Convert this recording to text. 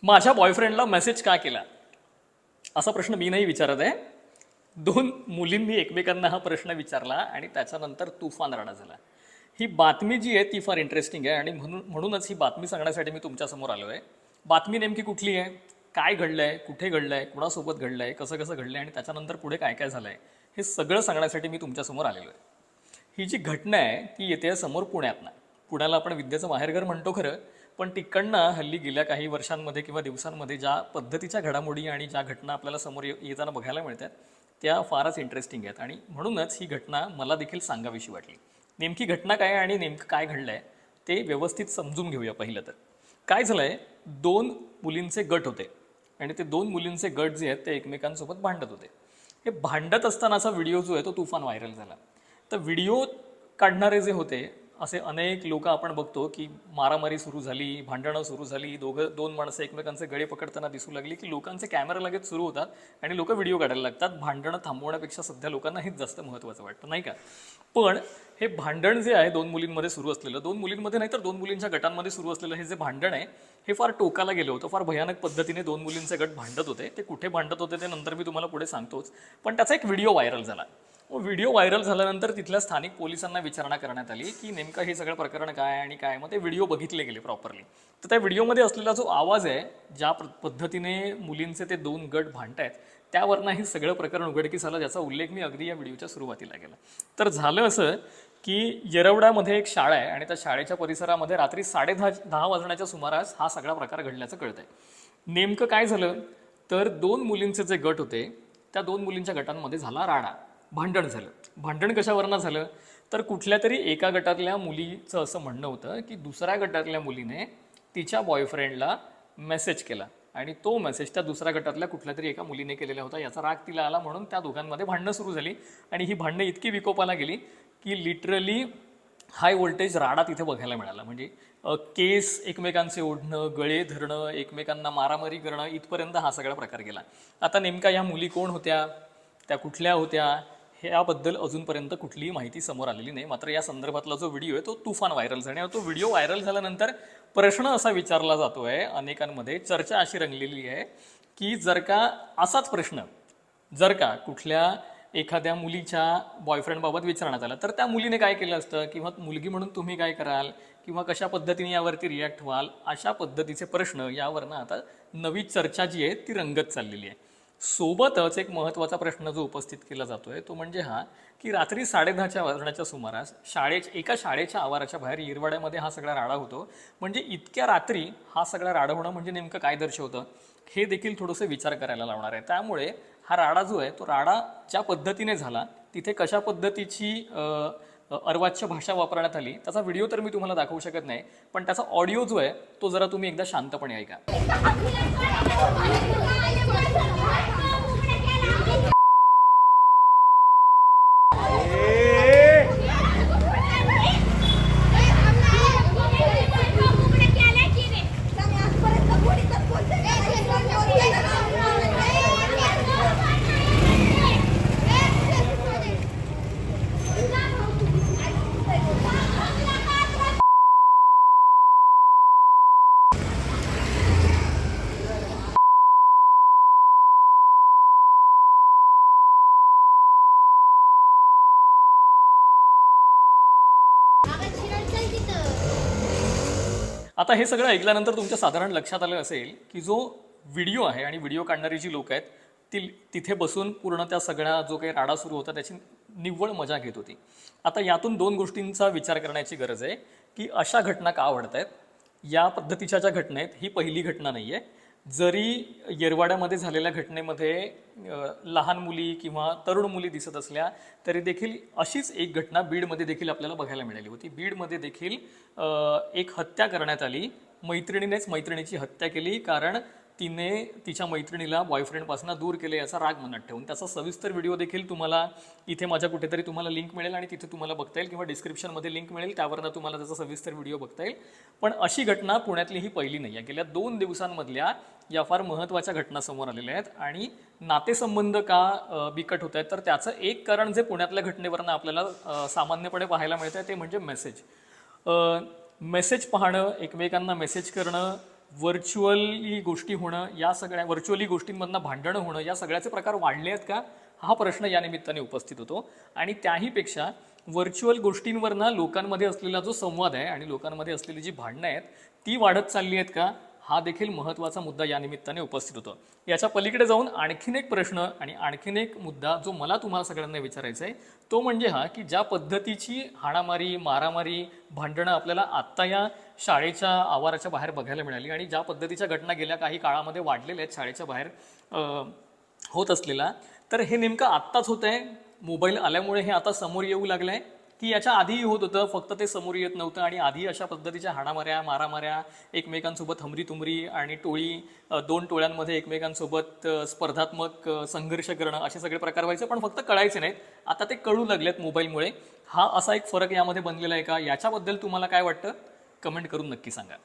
माझ्या बॉयफ्रेंडला मेसेज का केला असा प्रश्न मी नाही विचारत आहे. दोन मुलींनी एकमेकांना हा प्रश्न विचारला आणि त्याच्यानंतर तुफान राडा झाला. ही बातमी जी आहे ती फार इंटरेस्टिंग आहे आणि म्हणूनच ही बातमी सांगण्यासाठी मी तुमच्यासमोर आलो आहे. बातमी नेमकी कुठली आहे, काय घडलं आहे, कुठे घडलं आहे, कुणासोबत घडलं आहे, कसं कसं घडलं आहे आणि त्याच्यानंतर पुढे काय काय झालं आहे हे सगळं सांगण्यासाठी मी तुमच्यासमोर आलेलो आहे. ही जी घटना आहे ती येते समोर पुण्यातनं. पुण्याला आपण विद्येचं माहेरघर म्हणतो खरं, पण तिकडनं हल्ली गेल्या काही वर्षांमध्ये किंवा दिवसांमध्ये ज्या पद्धतीच्या घडामोडी आणि ज्या घटना आपल्याला समोर येताना बघायला मिळतात त्या फारच इंटरेस्टिंग आहेत आणि म्हणूनच ही घटना मला देखील सांगावीशी वाटली. नेमकी घटना काय आहे आणि नेमकं काय घडलं आहे ते व्यवस्थित समजून घेऊया. पहिलं तर काय झालं आहे, दोन मुलींचे गट होते आणि ते दोन मुलींचे गट जे आहेत ते एकमेकांसोबत भांडत होते. हे भांडत असतानाचा व्हिडिओ जो आहे तो तुफान व्हायरल झाला. तर व्हिडिओ काढणारे जे होते असे अनेक लोक आपण बघतो की मारामारी सुरू झाली, भांडणं सुरू झाली, दोन माणसं एकमेकांचे गळे पकडताना दिसू लागली की लोकांचे कॅमेरा लगेच सुरू होतात आणि लोक व्हिडिओ काढायला लागतात. भांडणं थांबवण्यापेक्षा सध्या लोकांना हेच जास्त महत्त्वाचं वाटतं, नाही का? पण हे भांडण जे आहे दोन मुलींमध्ये सुरू असलेलं, दोन मुलींमध्ये नाही तर दोन मुलींच्या गटांमध्ये सुरू असलेलं हे जे भांडण आहे हे फार टोकाला गेलं होतं. फार भयानक पद्धतीने दोन मुलींचे गट भांडत होते. ते कुठे भांडत होते ते नंतर मी तुम्हाला पुढे सांगतोच. पण त्याचा एक व्हिडिओ व्हायरल झाला. व्हिडिओ व्हायरल झाल्यानंतर तिथल्या स्थानिक पोलिसांना विचारणा करण्यात आली की नेमकं हे सगळं प्रकरण काय आणि काय. मग ते व्हिडिओ बघितले गेले प्रॉपरली. तर त्या व्हिडिओमध्ये असलेला जो आवाज आहे, ज्या पद्धतीने मुलींचे ते दोन गट भांडतायत त्यावरनं हे सगळं प्रकरण उघडकीस आलं, ज्याचा उल्लेख मी अगदी या व्हिडिओच्या सुरुवातीला केला. तर झालं असं की येरवड्यामध्ये एक शाळा आहे आणि त्या शाळेच्या परिसरामध्ये रात्री 10:30 वाजण्याच्या सुमारास हा सगळा प्रकार घडल्याचं कळतंय. नेमकं काय झालं तर दोन मुलींचे जे गट होते त्या दोन मुलींच्या गटांमध्ये झाला राडा, भांडण झालं. भांडण कशावरनं झालं तर कुठल्या तरी एका गटातल्या मुलीचं असं म्हणणं होतं की दुसऱ्या गटातल्या मुलीने तिच्या बॉयफ्रेंडला मेसेज केला आणि तो मेसेज त्या दुसऱ्या गटातल्या कुठल्या तरी एका मुलीने केलेला होता. याचा राग तिला आला म्हणून त्या दोघांमध्ये भांडणं सुरू झाली आणि ही भांडणं इतकी विकोपाला गेली की लिटरली हाय व्होल्टेज राडा तिथे बघायला मिळाला. म्हणजे केस एकमेकांचे ओढणं, गळे धरणं, एकमेकांना मारामारी करणं, इथपर्यंत हा सगळा प्रकार गेला. आता नेमका ह्या मुली कोण होत्या, त्या कुठल्या होत्या ह्याबद्दल अजूनपर्यंत कुठलीही माहिती समोर आलेली नाही. मात्र या संदर्भातला जो व्हिडिओ आहे तो तुफान व्हायरल झाला आणि तो व्हिडिओ व्हायरल झाल्यानंतर प्रश्न असा विचारला जातो आहे, अनेकांमध्ये चर्चा अशी रंगलेली आहे की जर का असाच प्रश्न जर का कुठल्या एखाद्या मुलीच्या बॉयफ्रेंडबाबत विचारण्यात आला तर त्या मुलीने काय केलं असतं किंवा मुलगी म्हणून तुम्ही काय कराल किंवा कशा पद्धतीने यावरती रिॲक्ट व्हाल, अशा पद्धतीचे प्रश्न यावरनं आता नवी चर्चा जी आहे ती रंगत चाललेली आहे. सोबतच एक महत्त्वाचा प्रश्न जो उपस्थित केला जातोय तो म्हणजे हा की रात्री 10:30 वाजण्याच्या सुमारास एका शाळेच्या आवाराच्या बाहेर येरवाड्यामध्ये हा सगळा राडा होतो. म्हणजे इतक्या रात्री हा सगळा राडा होणं म्हणजे नेमकं काय दर्शवतं हे देखील थोडंसं विचार करायला लावणार आहे. त्यामुळे हा राडा जो आहे तो राडा ज्या पद्धतीने झाला तिथे कशा पद्धतीची अर्वाच्य भाषा वापरण्यात आली त्याचा व्हिडिओ तर मी तुम्हाला दाखवू शकत नाही, पण त्याचा ऑडिओ जो आहे तो जरा तुम्ही एकदा शांतपणे ऐका. आता हे सगळं ऐकल्यानंतर तुमच्या साधारण लक्षात आलं असेल की जो व्हिडिओ आहे आणि व्हिडिओ काढणारी जी लोक आहेत तिथे बसून पूर्ण त्या सगळ्या जो काही राडा सुरू होता त्याची निव्वळ मजा घेत होती. आता यातून दोन गोष्टींचा विचार करण्याची गरज आहे की अशा घटना का आवडत आहेत. या पद्धतीच्या ज्या घटना आहेत ही पहिली घटना नाही आहे. जरी येरवाड्यामध्ये झालेल्या घटनेमध्ये लहान मुली किंवा तरुण मुली दिसत असल्या तरी देखील अशीच एक घटना बीडमध्ये देखील आपल्याला बघायला मिळाली होती. बीडमध्ये देखील एक हत्या करण्यात आली. मैत्रिणीनेच मैत्रिणीची हत्या केली कारण तिने तिच्या मैत्रिणीला बॉयफ्रेंडपासून दूर केले याचा राग मनात ठेवून. त्याचा सविस्तर व्हिडिओ देखील तुम्हाला इथे माझ्या कुठेतरी तुम्हाला लिंक मिळेल आणि तिथे तुम्हाला बघता येईल किंवा डिस्क्रिप्शनमध्ये लिंक मिळेल, त्यावरनं तुम्हाला त्याचा सविस्तर व्हिडिओ बघता येईल. पण अशी घटना पुण्यातली ही पहिली नाही आहे. गेल्या 2 दिवसांमधल्या या फार महत्त्वाच्या घटना समोर आलेल्या आहेत आणि नातेसंबंध का बिकट होत आहेत तर त्याचं एक कारण जे पुण्यातल्या घटनेवरनं आपल्याला सामान्यपणे पाहायला मिळतं ते म्हणजे मेसेज पाहणं, एकमेकांना मेसेज करणं, व्हर्च्युअली गोष्टी होणं, या सगळ्या व्हर्च्युअली गोष्टींमधनं भांडणं होणं, या सगळ्याचे प्रकार वाढले आहेत का, हा प्रश्न या निमित्ताने उपस्थित होतो. आणि त्याहीपेक्षा व्हर्च्युअल गोष्टींवरनं लोकांमध्ये असलेला जो संवाद आहे आणि लोकांमध्ये असलेली जी भांडणं आहेत ती वाढत चालली आहेत का, हा देखील महत्त्वाचा मुद्दा या निमित्ताने उपस्थित होतो. याच्या पलीकडे जाऊन आणखीन एक प्रश्न आणि आणखीन एक मुद्दा जो मला तुम्हाला सगळ्यांना विचारायचा आहे तो म्हणजे हा, की ज्या पद्धतीची हाणामारी, मारामारी, भांडणं आपल्याला आत्ता या शाळेच्या आवाराच्या बाहेर बघायला मिळाली आणि ज्या पद्धतीच्या घटना गेल्या काही काळामध्ये वाढलेल्या आहेत शाळेच्या बाहेर होत असलेला, तर हे नेमकं आत्ताच होत आहे, मोबाईल आल्यामुळे हे आता समोर येऊ लागलं आहे, की याच्या आधीही होत होतं, फक्त ते समोर येत नव्हतं आणि आधी अशा पद्धतीच्या हाणामाऱ्या, मारामाऱ्या, एकमेकांसोबत हमरीतुमरी आणि दोन टोळ्यांमध्ये एकमेकांसोबत स्पर्धात्मक संघर्ष करणं, असे सगळे प्रकार व्हायचे पण फक्त कळायचे नाहीत. आता ते कळू लागलेत मोबाईलमुळे. हा असा एक फरक यामध्ये बनलेला आहे का, याच्याबद्दल तुम्हाला काय वाटतं, कमेंट करून नक्की सांगा.